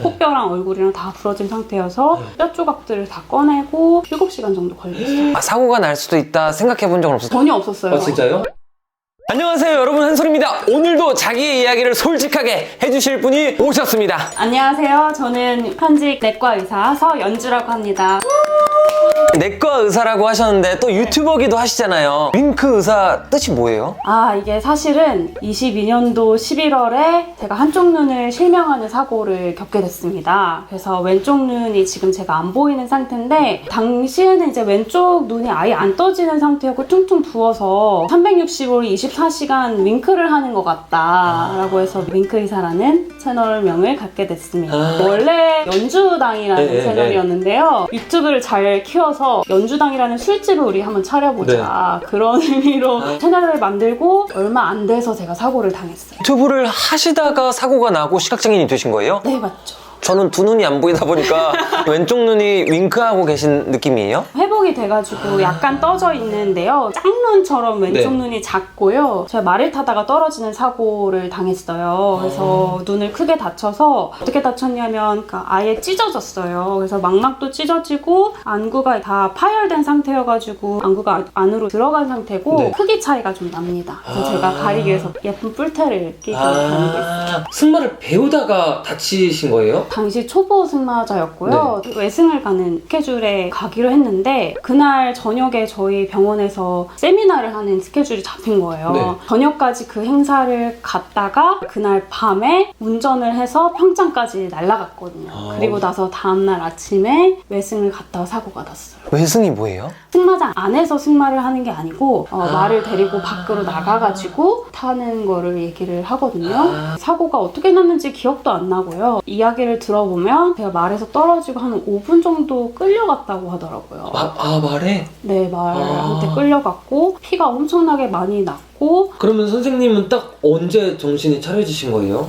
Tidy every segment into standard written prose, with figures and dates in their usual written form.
코뼈랑 얼굴이랑 다 부러진 상태여서 뼈 조각들을 다 꺼내고 7시간 정도 걸렸어요. 사고가 날 수도 있다 생각해 본 적은 없었어요? 전혀 없었어요. 아, 진짜요? 안녕하세요, 여러분. 한솔입니다. 오늘도 자기의 이야기를 솔직하게 해주실 분이 오셨습니다. 안녕하세요. 저는 현직 내과 의사 서연주라고 합니다. 내과 의사라고 하셨는데 또 유튜버기도 하시잖아요. 윙크 의사 뜻이 뭐예요? 이게 사실은 22년도 11월에 제가 한쪽 눈을 실명하는 사고를 겪게 됐습니다. 그래서 왼쪽 눈이 지금 제가 안 보이는 상태인데, 당시에는 이제 왼쪽 눈이 아예 안 떠지는 상태였고 퉁퉁 부어서 365일 24시간 윙크를 하는 것 같다라고 해서 윙크 의사라는 채널명을 갖게 됐습니다. 원래 연주당이라는 채널이었는데요. 유튜브를 잘 키워서 연주당이라는 술집을 우리 한번 차려보자, 그런 의미로 채널을 만들고 얼마 안 돼서 제가 사고를 당했어요. 유튜브를 하시다가 사고가 나고 시각장애인이 되신 거예요? 네, 맞죠. 저는 두 눈이 안 보이다 보니까 왼쪽 눈이 윙크하고 계신 느낌이에요? 회복이 돼가지고 약간 떠져 있는데요. 짝눈처럼 왼쪽 눈이 작고요. 제가 말을 타다가 떨어지는 사고를 당했어요. 그래서 눈을 크게 다쳐서, 어떻게 다쳤냐면 아예 찢어졌어요. 그래서 망막도 찢어지고 안구가 다 파열된 상태여가지고 안구가 안으로 들어간 상태고 크기 차이가 좀 납니다. 그래서 제가 가리기 위해서 예쁜 뿔테를 끼고 다니고 있어요. 승마를 배우다가 다치신 거예요? 당시 초보 승마자였고요. 외승을 가는 스케줄에 가기로 했는데, 그날 저녁에 저희 병원에서 세미나를 하는 스케줄이 잡힌 거예요. 저녁까지 그 행사를 갔다가 그날 밤에 운전을 해서 평창까지 날아갔거든요. 그리고 나서 다음날 아침에 외승을 갔다가 사고가 났어요. 외승이 뭐예요? 승마장 안에서 승마를 하는 게 아니고 말을 데리고 밖으로 나가가지고 타는 거를 얘기를 하거든요. 사고가 어떻게 났는지 기억도 안 나고요. 이야기를 들어보면 제가 말에서 떨어지고 한 5분 정도 끌려갔다고 하더라고요. 말에? 네, 말한테 끌려갔고 피가 엄청나게 많이 났고. 그러면 선생님은 딱 언제 정신이 차려지신 거예요?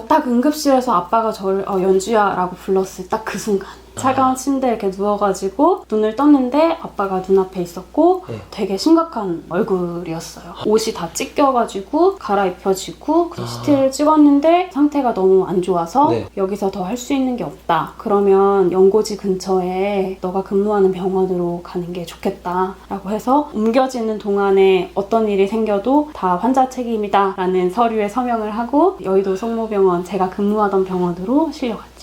딱 응급실에서 아빠가 저를 연주야 라고 불렀을 딱 그 순간 차가운 침대에 이렇게 누워가지고 눈을 떴는데 아빠가 눈앞에 있었고 되게 심각한 얼굴이었어요. 옷이 다 찢겨가지고 갈아입혀지고 CT를 찍었는데 상태가 너무 안 좋아서 여기서 더 할 수 있는 게 없다. 그러면 연고지 근처에 너가 근무하는 병원으로 가는 게 좋겠다 라고 해서 옮겨지는 동안에 어떤 일이 생겨도 다 환자 책임이다 라는 서류에 서명을 하고 여의도 성모병원, 제가 근무하던 병원으로 실려갔죠.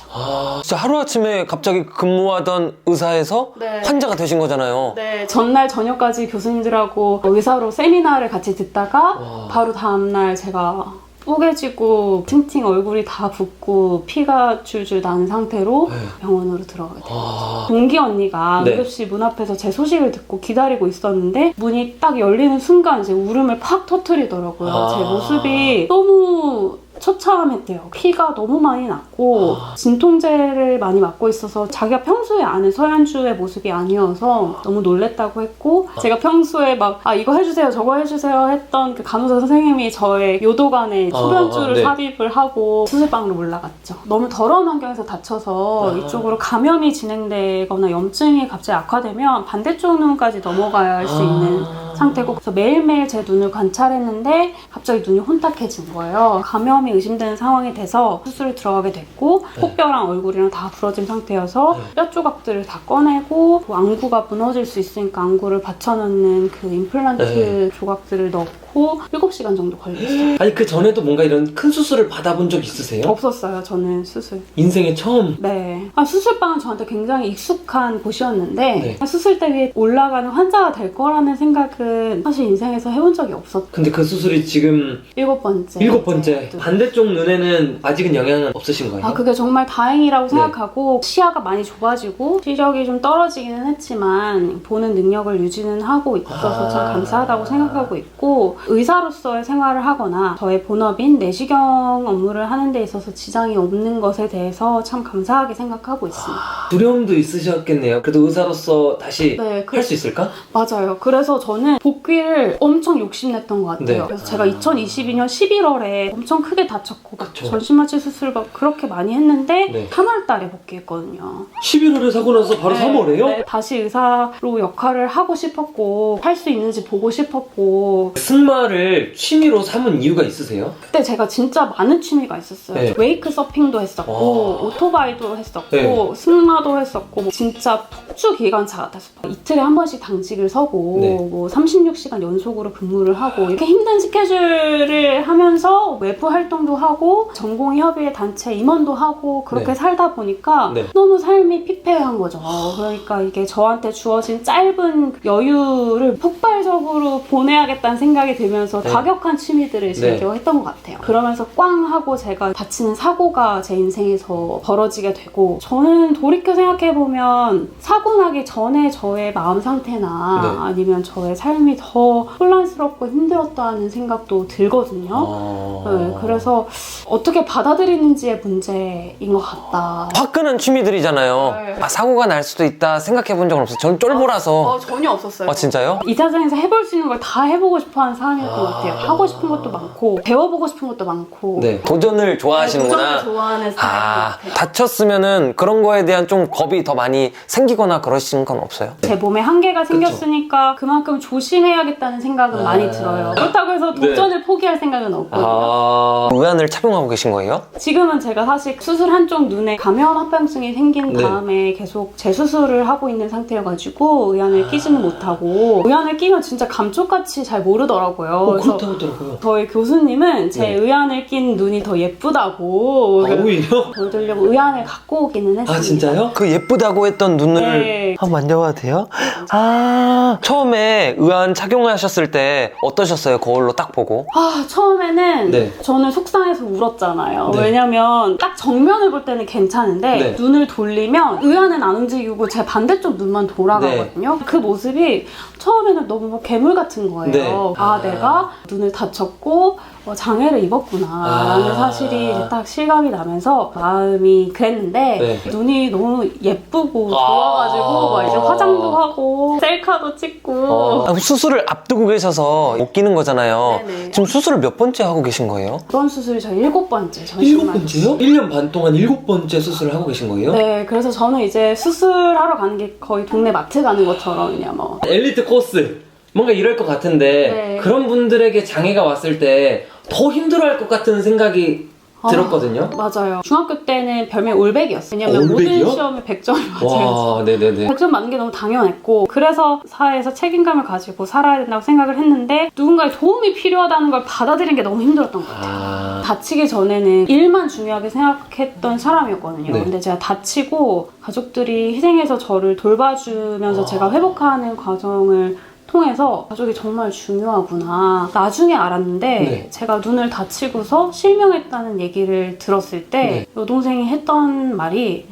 진짜 하루아침에 갑자기 근무하던 의사에서 환자가 되신 거잖아요. 네, 전날 저녁까지 교수님들하고 의사로 세미나를 같이 듣다가 바로 다음날 제가 뿌개지고 팅팅 얼굴이 다 붓고 피가 줄줄 난 상태로 병원으로 들어가게 됐어요. 동기 언니가 응급실 문 앞에서 제 소식을 듣고 기다리고 있었는데 문이 딱 열리는 순간 이제 울음을 팍 터뜨리더라고요. 제 모습이 너무 처참했대요. 피가 너무 많이 났고 진통제를 많이 맞고 있어서 자기가 평소에 아는 서연주의 모습이 아니어서 너무 놀랬다고 했고, 제가 평소에 막 이거 해주세요 저거 해주세요 했던 그 간호사 선생님이 저의 요도관에 소변줄을 삽입을 하고 수술방으로 올라갔죠. 너무 더러운 환경에서 다쳐서 이쪽으로 감염이 진행되거나 염증이 갑자기 악화되면 반대쪽 눈까지 넘어가야 할 수 있는 상태고, 그래서 매일매일 제 눈을 관찰했는데 갑자기 눈이 혼탁해진 거예요. 감염이 의심되는 상황이 돼서 수술을 들어가게 됐고, 코뼈랑 얼굴이랑 다 부러진 상태여서 뼈 조각들을 다 꺼내고 안구가 무너질 수 있으니까 안구를 받쳐놓는 그 임플란트 조각들을 넣고 7시간 정도 걸렸어요. 아니, 그 전에도 뭔가 이런 큰 수술을 받아본 적 있으세요? 없었어요. 저는 수술. 인생에 처음? 네. 수술방은 저한테 굉장히 익숙한 곳이었는데 수술대 위에 올라가는 환자가 될 거라는 생각은 사실 인생에서 해본 적이 없었어요. 근데 그 수술이 지금 7번째. 7번째. 반대쪽 눈에는 아직은 영향은 없으신 거예요? 그게 정말 다행이라고 생각하고, 시야가 많이 좁아지고 시력이 좀 떨어지기는 했지만 보는 능력을 유지는 하고 있어서 참 감사하다고 생각하고 있고, 의사로서의 생활을 하거나 저의 본업인 내시경 업무를 하는 데 있어서 지장이 없는 것에 대해서 참 감사하게 생각하고 있습니다. 두려움도 있으셨겠네요. 그래도 의사로서 다시 할 수 있을까? 맞아요. 그래서 저는 복귀를 엄청 욕심냈던 것 같아요. 그래서 제가 2022년 11월에 엄청 크게 다쳤고 전신마취 수술을 막 그렇게 많이 했는데 3월 달에 복귀했거든요. 11월에 사고 나서 바로 3월에요? 다시 의사로 역할을 하고 싶었고 할 수 있는지 보고 싶었고. 승마 승마를 취미로 삼은 이유가 있으세요? 그때 제가 진짜 많은 취미가 있었어요. 네. 웨이크 서핑도 했었고, 와. 오토바이도 했었고, 네. 승마도 했었고, 진짜 폭주 기관차 같았어요. 이틀에 한 번씩 당직을 서고, 네. 뭐 36시간 연속으로 근무를 하고, 이렇게 힘든 스케줄을 하면서 외부 활동도 하고, 전공협의회 단체 임원도 하고, 그렇게 네. 살다 보니까 네. 너무 삶이 피폐한 거죠. 그러니까 이게 저한테 주어진 짧은 여유를 폭발적으로 보내야겠다는 생각이 들면서 네. 과격한 취미들을 즐겨 했던 것 같아요. 그러면서 꽝 하고 제가 다치는 사고가 제 인생에서 벌어지게 되고, 저는 돌이켜 생각해보면 사고 나기 전에 저의 마음 상태나 네. 아니면 저의 삶이 더 혼란스럽고 힘들었다는 생각도 들거든요. 네, 그래서 어떻게 받아들이는지의 문제인 것 같다. 화끈한 취미들이잖아요. 네. 아, 사고가 날 수도 있다 생각해 본 적은 없어요. 저는 쫄보라서. 전혀 없었어요. 아, 진짜요? 이 세상에서 해볼 수 있는 걸 다 해보고 싶어 하는 사람이었던 것 같아요. 하고 싶은 것도 많고, 배워보고 싶은 것도 많고. 네. 도전을 좋아하시는구나. 도전을 좋아하는 스타일인 것 같아요. 다쳤으면은 그런 거에 대한 좀 겁이 더 많이 생기거나 그러시는 건 없어요? 제 몸에 한계가 생겼으니까 그만큼 조심해야겠다는 생각은 많이 들어요. 그렇다고 해서 도전을 포기할 생각은 없거든요. 의안을 착용하고 계신 거예요? 지금은 제가 사실 수술 한쪽 눈에 감염 합병증이 생긴 네. 다음에 계속 재수술을 하고 있는 상태여가지고 의안을 끼지는 못하고, 의안을 끼면 진짜 감쪽같이 잘 모르더라고요. 그래서 그렇더라고요. 저희 교수님은 제 네. 의안을 낀 눈이 더 예쁘다고 오히려? 보여드리려고 의안을 갖고 오기는 했습니다. 그 예쁘다고 했던 눈을 네. 한번 만져봐도 돼요? 처음에 의안 착용하셨을 때 어떠셨어요? 거울로 딱 보고. 처음에는 네. 저는 속상해서 울었잖아요. 네. 왜냐면 딱 정면을 볼 때는 괜찮은데 네. 눈을 돌리면 의안은 안 움직이고 제 반대쪽 눈만 돌아가거든요. 그 모습이 처음에는 너무 괴물 같은 거예요. 네. 내가 눈을 다쳤고 장애를 입었구나 라는 사실이 이제 딱 실감이 나면서 마음이 그랬는데, 네. 눈이 너무 예쁘고 좋아가지고 막 이제 화장도 하고 셀카도 찍고. 수술을 앞두고 계셔서 못 끼는 거잖아요. 네네. 지금 수술을 몇 번째 하고 계신 거예요? 이번 수술이 저희 7번째 전신만. 1년 반 동안 7번째 수술을 하고 계신 거예요? 네, 그래서 저는 이제 수술하러 가는 게 거의 동네 마트 가는 것처럼 그냥 뭐. 엘리트 코스 뭔가 이럴 것 같은데 네. 그런 분들에게 장애가 왔을 때 더 힘들어할 것 같은 생각이 들었거든요. 맞아요. 중학교 때는 별명이 올백이었어요. 왜냐면 올백이요? 모든 시험에 100점을 맞아요. 와, 네네네. 100점 맞는 게 너무 당연했고, 그래서 사회에서 책임감을 가지고 살아야 된다고 생각을 했는데, 누군가의 도움이 필요하다는 걸 받아들이는 게 너무 힘들었던 것 같아요. 다치기 전에는 일만 중요하게 생각했던 사람이었거든요. 네. 근데 제가 다치고 가족들이 희생해서 저를 돌봐주면서 제가 회복하는 과정을 통해서 가족이 정말 중요하구나 나중에 알았는데, 네. 제가 눈을 다치고서 실명했다는 얘기를 들었을 때 여동생이 했던 말이,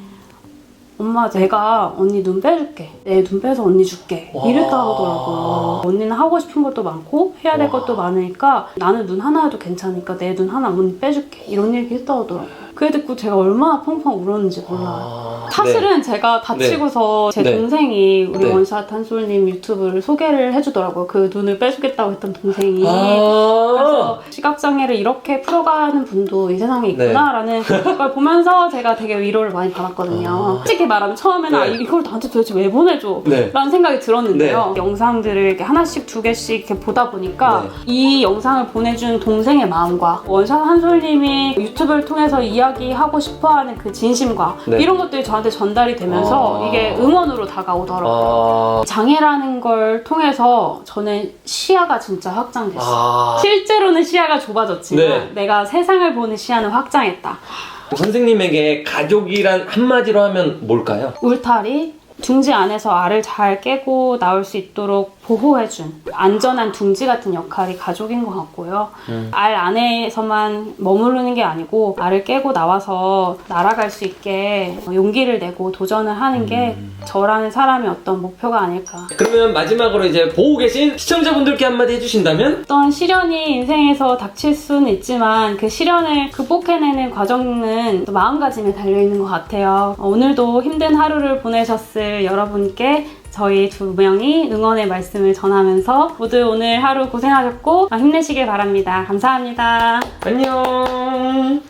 엄마 내가 언니 눈 빼줄게, 내 눈 빼서 언니 줄게, 이랬다 하더라고요. 언니는 하고 싶은 것도 많고 해야 될 것도 많으니까 나는 눈 하나 해도 괜찮으니까 내 눈 하나 언니 빼줄게, 이런 얘기 했다 하더라고요. 그래 듣고 제가 얼마나 펑펑 울었는지 몰라요. 사실은 제가 다치고서 제 동생이 우리 원샷 한솔님 유튜브를 소개를 해주더라고요. 그 눈을 빼주겠다고 했던 동생이. 그래서 시각장애를 이렇게 풀어가는 분도 이 세상에 있구나라는 걸 보면서 제가 되게 위로를 많이 받았거든요. 솔직히 말하면 처음에는 이걸 나한테 도대체 왜 보내줘? 라는 생각이 들었는데요. 영상들을 이렇게 하나씩 두 개씩 이렇게 보다 보니까 이 영상을 보내준 동생의 마음과 원샷 한솔님이 유튜브를 통해서 이야기하고 싶어하는 그 진심과 이런 것들이 저한테 전달이 되면서 이게 응원으로 다가오더라고요. 장애라는 걸 통해서 저는 시야가 진짜 확장됐어요. 실제로는 시야가 좁아졌지만 내가 세상을 보는 시야는 확장했다. 선생님에게 가족이란 한마디로 하면 뭘까요? 울타리, 둥지 안에서 알을 잘 깨고 나올 수 있도록 보호해준 안전한 둥지 같은 역할이 가족인 것 같고요. 알 안에서만 머무르는 게 아니고 알을 깨고 나와서 날아갈 수 있게 용기를 내고 도전을 하는 게 저라는 사람의 어떤 목표가 아닐까. 그러면 마지막으로 이제 보고 계신 시청자분들께 한마디 해주신다면? 어떤 시련이 인생에서 닥칠 수는 있지만 그 시련을 극복해내는 과정은 또 마음가짐에 달려있는 것 같아요. 오늘도 힘든 하루를 보내셨을 여러분께 저희 두 명이 응원의 말씀을 전하면서 모두 오늘 하루 고생하셨고 힘내시길 바랍니다. 감사합니다. 안녕.